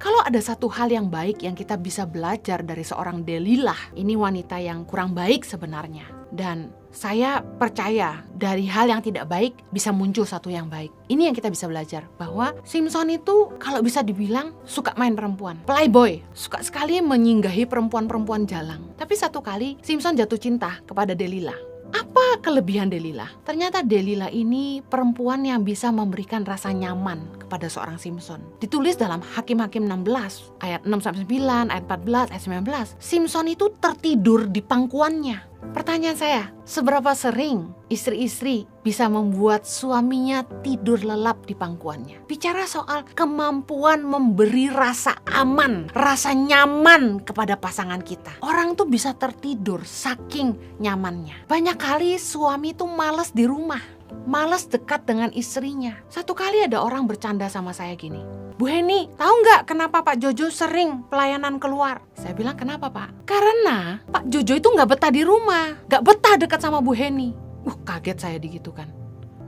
Kalau ada satu hal yang baik yang kita bisa belajar dari seorang Delilah, ini wanita yang kurang baik sebenarnya. Dan saya percaya dari hal yang tidak baik bisa muncul satu yang baik. Ini yang kita bisa belajar, bahwa Simson itu kalau bisa dibilang suka main perempuan, playboy, suka sekali menyinggahi perempuan-perempuan jalang. Tapi satu kali Simson jatuh cinta kepada Delilah. Apa kelebihan Delilah? Ternyata Delilah ini perempuan yang bisa memberikan rasa nyaman kepada seorang Simson. Ditulis dalam Hakim-Hakim 16 ayat 6-9, ayat 14, ayat 19. Simson itu tertidur di pangkuannya. Pertanyaan saya, seberapa sering istri-istri bisa membuat suaminya tidur lelap di pangkuannya? Bicara soal kemampuan memberi rasa aman, rasa nyaman kepada pasangan kita. Orang tuh bisa tertidur saking nyamannya. Banyak kali suami tuh malas di rumah, malas dekat dengan istrinya. Satu kali ada orang bercanda sama saya gini, "Bu Heni, tahu nggak kenapa Pak Jojo sering pelayanan keluar?" Saya bilang, "Kenapa Pak?" "Karena Pak Jojo itu nggak betah di rumah, nggak betah dekat sama Bu Heni." Kaget saya digitukan.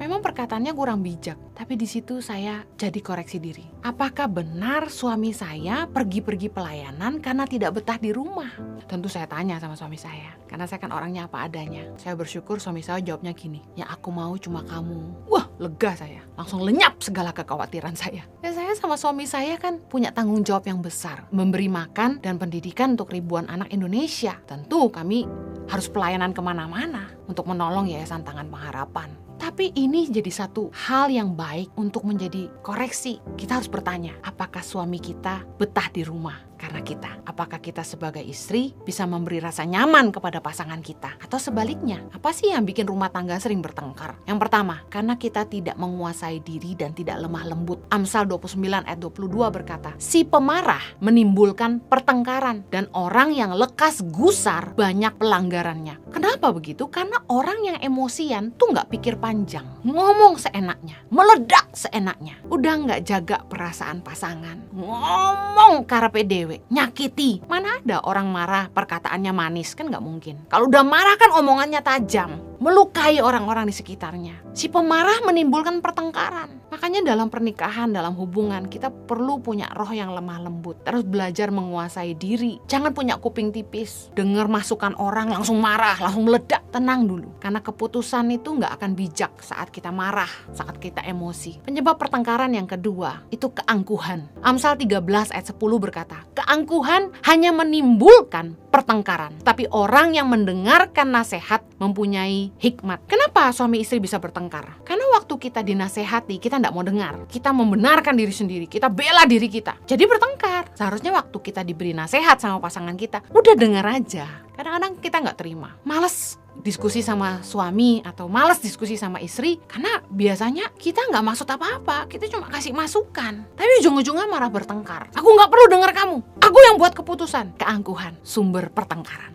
Memang perkataannya kurang bijak, tapi di situ saya jadi koreksi diri. Apakah benar suami saya pergi-pergi pelayanan karena tidak betah di rumah? Tentu saya tanya sama suami saya, karena saya kan orangnya apa adanya. Saya bersyukur suami saya jawabnya gini, "Yang aku mau cuma kamu." Wah, lega saya. Langsung lenyap segala kekhawatiran saya. Dan saya sama suami saya kan punya tanggung jawab yang besar, memberi makan dan pendidikan untuk ribuan anak Indonesia. Tentu kami harus pelayanan kemana-mana untuk menolong Yayasan Tangan Pengharapan. Tapi ini jadi satu hal yang baik untuk menjadi koreksi. Kita harus bertanya, apakah suami kita betah di rumah karena kita? Apakah kita sebagai istri bisa memberi rasa nyaman kepada pasangan kita? Atau sebaliknya, apa sih yang bikin rumah tangga sering bertengkar? Yang pertama, karena kita tidak menguasai diri dan tidak lemah lembut. Amsal 29 ayat 22 berkata, "Si pemarah menimbulkan pertengkaran dan orang yang lekas gusar banyak pelanggarannya." Kenapa begitu? Karena orang yang emosian tuh nggak pikir panjang, ngomong seenaknya, meledak seenaknya, udah nggak jaga perasaan pasangan, ngomong karepe dewe, nyakiti. Mana ada orang marah perkataannya manis, kan nggak mungkin. Kalau udah marah kan omongannya tajam, melukai orang-orang di sekitarnya. Si pemarah menimbulkan pertengkaran. Makanya dalam pernikahan, dalam hubungan, kita perlu punya roh yang lemah lembut. Terus belajar menguasai diri. Jangan punya kuping tipis, dengar masukan orang langsung marah, langsung meledak. Tenang dulu, karena keputusan itu nggak akan bijak saat kita marah, saat kita emosi. Penyebab pertengkaran yang kedua, itu keangkuhan. Amsal 13 ayat 10 berkata, "Keangkuhan hanya menimbulkan pertengkaran, tapi orang yang mendengarkan nasihat mempunyai hikmat." Kenapa suami istri bisa bertengkar? Karena waktu kita dinasehati, kita tidak mau dengar. Kita membenarkan diri sendiri, kita bela diri kita. Jadi bertengkar. Seharusnya waktu kita diberi nasihat sama pasangan kita, udah dengar aja. Kadang-kadang kita nggak terima, males diskusi sama suami atau malas diskusi sama istri, karena biasanya kita nggak maksud apa-apa, kita cuma kasih masukan, tapi ujung-ujungnya malah bertengkar. "Aku nggak perlu dengar kamu, aku yang buat keputusan." Keangkuhan, sumber pertengkaran.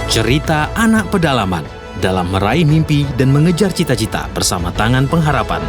Cerita anak pedalaman dalam meraih mimpi dan mengejar cita-cita bersama Tangan Pengharapan.